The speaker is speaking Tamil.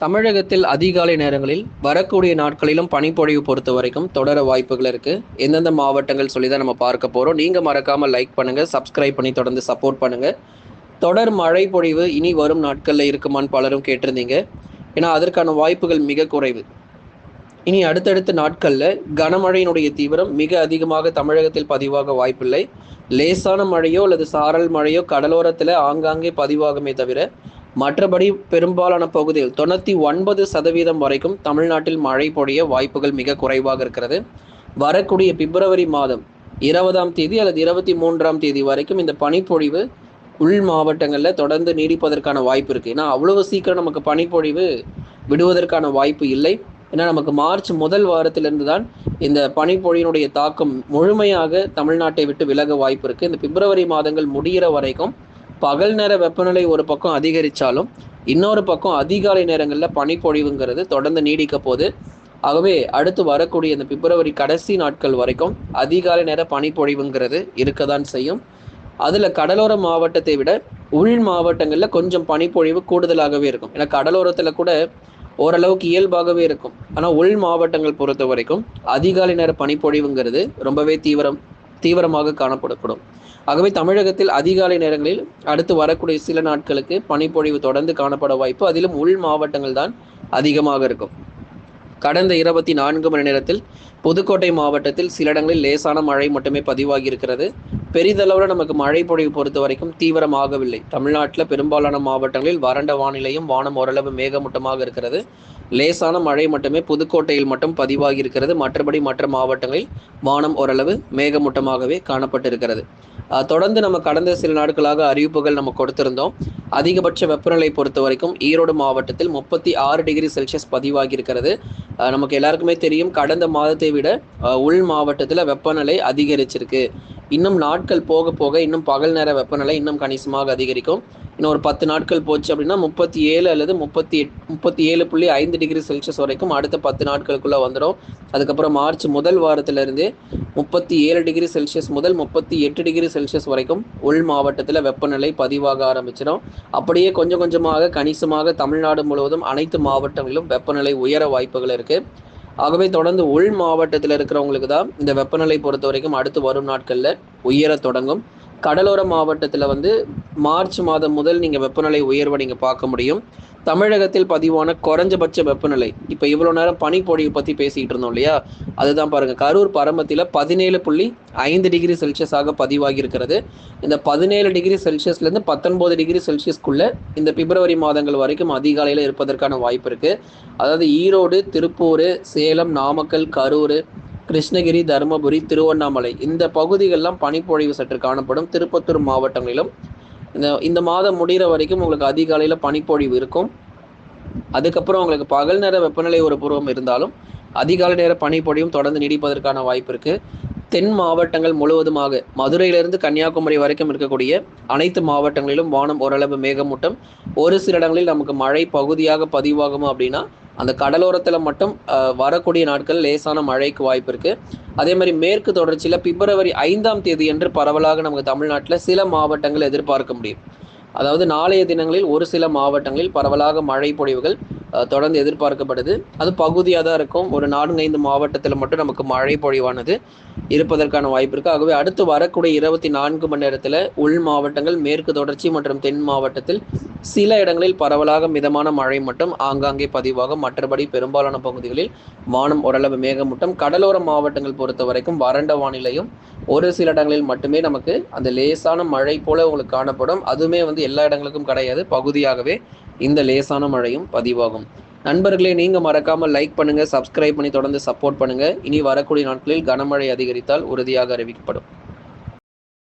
தமிழகத்தில் அதிகாலை நேரங்களில் வரக்கூடிய நாட்களிலும் பனிப்பொழிவு பொறுத்த வரைக்கும் தொடர வாய்ப்புகள் இருக்கு. எந்தெந்த மாவட்டங்கள் சொல்லி தான் நம்ம பார்க்க போறோம். நீங்க மறக்காம லைக் பண்ணுங்க, சப்ஸ்கிரைப் பண்ணி தொடர்ந்து சப்போர்ட் பண்ணுங்க. தொடர் மழை பொழிவு இனி வரும் நாட்கள்ல இருக்குமான்னு பலரும் கேட்டிருந்தீங்க. ஏன்னா அதற்கான வாய்ப்புகள் மிக குறைவு. இனி அடுத்தடுத்த நாட்கள்ல கனமழையினுடைய தீவிரம் மிக அதிகமாக தமிழகத்தில் பதிவாக வாய்ப்பில்லை. லேசான மழையோ அல்லது சாரல் மழையோ கடலோரத்துல ஆங்காங்கே பதிவாகுமே தவிர மற்றபடி பெரும்பாலான பகுதியில் 99% வரைக்கும் தமிழ்நாட்டில் மழை பொழிய வாய்ப்புகள் மிக குறைவாக இருக்கிறது. வரக்கூடிய பிப்ரவரி மாதம் 20ஆம் தேதி அல்லது 23ஆம் தேதி வரைக்கும் இந்த பனிப்பொழிவு உள் மாவட்டங்களில் தொடர்ந்து நீடிப்பதற்கான வாய்ப்பு இருக்குது. ஏன்னா அவ்வளவு சீக்கிரம் நமக்கு பனிப்பொழிவு விடுவதற்கான வாய்ப்பு இல்லை. ஏன்னா நமக்கு மார்ச் முதல் வாரத்திலிருந்து தான் இந்த பனிப்பொழியினுடைய தாக்கம் முழுமையாக தமிழ்நாட்டை விட்டு விலக வாய்ப்பு இருக்குது. இந்த பிப்ரவரி மாதங்கள் முடிகிற வரைக்கும் பகல் நேர வெப்பநிலை ஒரு பக்கம் அதிகரித்தாலும் இன்னொரு பக்கம் அதிகாலை நேரங்களில் பனிப்பொழிவுங்கிறது தொடர்ந்து நீடிக்க போகுது. ஆகவே அடுத்து வரக்கூடிய இந்த பிப்ரவரி கடைசி நாட்கள் வரைக்கும் அதிகாலை நேர பனிப்பொழிவுங்கிறது இருக்க தான் செய்யும். அதில் கடலோர மாவட்டத்தை விட உள் மாவட்டங்களில் கொஞ்சம் பனிப்பொழிவு கூடுதலாகவே இருக்கும். ஏன்னா கடலோரத்தில் கூட ஓரளவுக்கு இயல்பாகவே இருக்கும். ஆனால் உள் மாவட்டங்கள் பொறுத்த வரைக்கும் அதிகாலை நேர பனிப்பொழிவுங்கிறது ரொம்பவே தீவிரமாக காணப்படக்கூடும். ஆகவே தமிழகத்தில் அதிகாலை நேரங்களில் அடுத்து வரக்கூடிய சில நாட்களுக்கு பனிப்பொழிவு தொடர்ந்து காணப்பட வாய்ப்பு, அதிலும் உள் மாவட்டங்கள் தான் அதிகமாக இருக்கும். கடந்த 24 மணி நேரத்தில் புதுக்கோட்டை மாவட்டத்தில் சில இடங்களில் லேசான மழை மட்டுமே பதிவாகி இருக்கிறது. பெரிதளவில் நமக்கு மழை பொழிவு பொறுத்த வரைக்கும் தீவிரமாகவில்லை. தமிழ்நாட்டில் பெரும்பாலான மாவட்டங்களில் வறண்ட வானிலையும் வானம் ஓரளவு மேகமூட்டமாக இருக்கிறது. லேசான மழை மட்டுமே புதுக்கோட்டையில் மட்டும் பதிவாகி இருக்கிறது. மற்றபடி மற்ற மாவட்டங்களில் வானம் ஓரளவு மேகமூட்டமாகவே காணப்பட்டிருக்கிறது. தொடர்ந்து நம்ம கடந்த சில நாட்களாக அறிவிப்புகள் நம்ம கொடுத்திருந்தோம். அதிகபட்ச வெப்பநிலை பொறுத்த வரைக்கும் ஈரோடு மாவட்டத்தில் 36 டிகிரி செல்சியஸ் பதிவாகி இருக்கிறது. நமக்கு எல்லாருக்குமே தெரியும், கடந்த மாதத்தை விட உள் மாவட்டத்தில் வெப்பநிலை அதிகரிச்சிருக்கு. இன்னும் நாட்கள் போக போக இன்னும் பகல் நேர வெப்பநிலை இன்னும் கணிசமாக அதிகரிக்கும். இன்னும் ஒரு 10 நாட்கள் போச்சு அப்படின்னா 37 அல்லது 37.5 டிகிரி செல்சியஸ் வரைக்கும் அடுத்த 10 நாட்களுக்குள்ள வந்துடும். அதுக்கப்புறம் மார்ச் முதல் வாரத்திலிருந்து 37 டிகிரி செல்சியஸ் முதல் 38 டிகிரி செல்சியஸ் வரைக்கும் உள் மாவட்டத்தில் வெப்பநிலை பதிவாக ஆரம்பிச்சிடும். அப்படியே கொஞ்சம் கொஞ்சமாக கணிசமாக தமிழ்நாடு முழுவதும் அனைத்து மாவட்டங்களிலும் வெப்பநிலை உயர வாய்ப்புகள் இருக்கு. ஆகவே தொடர்ந்து உள் மாவட்டத்தில் இருக்கிறவங்களுக்கு தான் இந்த வெப்பநிலை பொறுத்த வரைக்கும் அடுத்து வரும் நாட்களில் உயர தொடங்கும். கடலோர மாவட்டத்தில் மார்ச் மாதம் முதல் நீங்கள் வெப்பநிலை உயர்வை நீங்கள் பார்க்க முடியும். தமிழகத்தில் பதிவான குறைஞ்சபட்ச வெப்பநிலை இப்போ இவ்வளோ நேரம் பனிப்பொழிவு பற்றி பேசிக்கிட்டு இருந்தோம் இல்லையா, அதுதான் பாருங்கள். கரூர் பரமத்தியில் 17.5 டிகிரி செல்சியஸாக பதிவாகி இருக்கிறது. இந்த 17 டிகிரி செல்சியஸ்லேருந்து 19 டிகிரி செல்சியஸ்க்குள்ளே இந்த பிப்ரவரி மாதங்கள் வரைக்கும் அதிகாலையில் இருப்பதற்கான வாய்ப்பு இருக்குது. அதாவது ஈரோடு, திருப்பூர், சேலம், நாமக்கல், கரூர், கிருஷ்ணகிரி, தருமபுரி, திருவண்ணாமலை இந்த பகுதிகளெலாம் பனிப்பொழிவு சற்று காணப்படும். திருப்பத்தூர் மாவட்டங்களிலும் இந்த மாதம் முடிகிற வரைக்கும் உங்களுக்கு அதிகாலையில் பனிப்பொழிவு இருக்கும். அதுக்கப்புறம் உங்களுக்கு பகல் நேர வெப்பநிலை ஒரு பூர்வம் இருந்தாலும் அதிகாலை நேர பனிப்பொழிவும் தொடர்ந்து நீடிப்பதற்கான வாய்ப்பு இருக்குது. தென் மாவட்டங்கள் முழுவதுமாக மதுரையிலிருந்து கன்னியாகுமரி வரைக்கும் இருக்கக்கூடிய அனைத்து மாவட்டங்களிலும் வானம் ஓரளவு மேகமூட்டம். ஒரு சில இடங்களில் நமக்கு மழை பகுதியாக பதிவாகும். அப்படின்னா அந்த கடலோரத்தில் மட்டும் வரக்கூடிய நாட்கள் லேசான மழைக்கு வாய்ப்பு இருக்குது. அதே மாதிரி மேற்கு தொடர்ச்சியில் பிப்ரவரி 5ஆம் தேதி என்று பரவலாக நமக்கு தமிழ்நாட்டில் சில மாவட்டங்கள் எதிர்பார்க்க முடியும். அதாவது நாளைய தினங்களில் ஒரு சில மாவட்டங்களில் பரவலாக மழை பொழிவுகள் தொடர்ந்து எதிர்பார்க்கப்படுது. அது பகுதியாக தான் இருக்கும். ஒரு 4-5 மாவட்டத்தில் மட்டும் நமக்கு மழை பொழிவானது இருப்பதற்கான வாய்ப்பு இருக்குது. ஆகவே அடுத்து வரக்கூடிய 24 மணி நேரத்தில் உள் மாவட்டங்கள், மேற்கு தொடர்ச்சி மற்றும் தென் மாவட்டத்தில் சில இடங்களில் பரவலாக மிதமான மழை மட்டும் ஆங்காங்கே பதிவாகும். மற்றபடி பெரும்பாலான பகுதிகளில் வானம் ஓரளவு மேகமூட்டம். கடலோர மாவட்டங்கள் பொறுத்த வரைக்கும் வறண்ட வானிலையும் ஒரு சில இடங்களில் மட்டுமே நமக்கு அந்த லேசான மழை போல உங்களுக்கு காணப்படும். அதுவுமே எல்லா இடங்களுக்கும் கிடையாது, பகுதியாகவே இந்த லேசான மழையும் பதிவாகும். நண்பர்களே, நீங்கள் மறக்காமல் லைக் பண்ணுங்கள், சப்ஸ்கிரைப் பண்ணி தொடர்ந்து சப்போர்ட் பண்ணுங்கள். இனி வரக்கூடிய நாட்களில் கனமழை அதிகரித்தால் உறுதியாக அறிவிக்கப்படும்.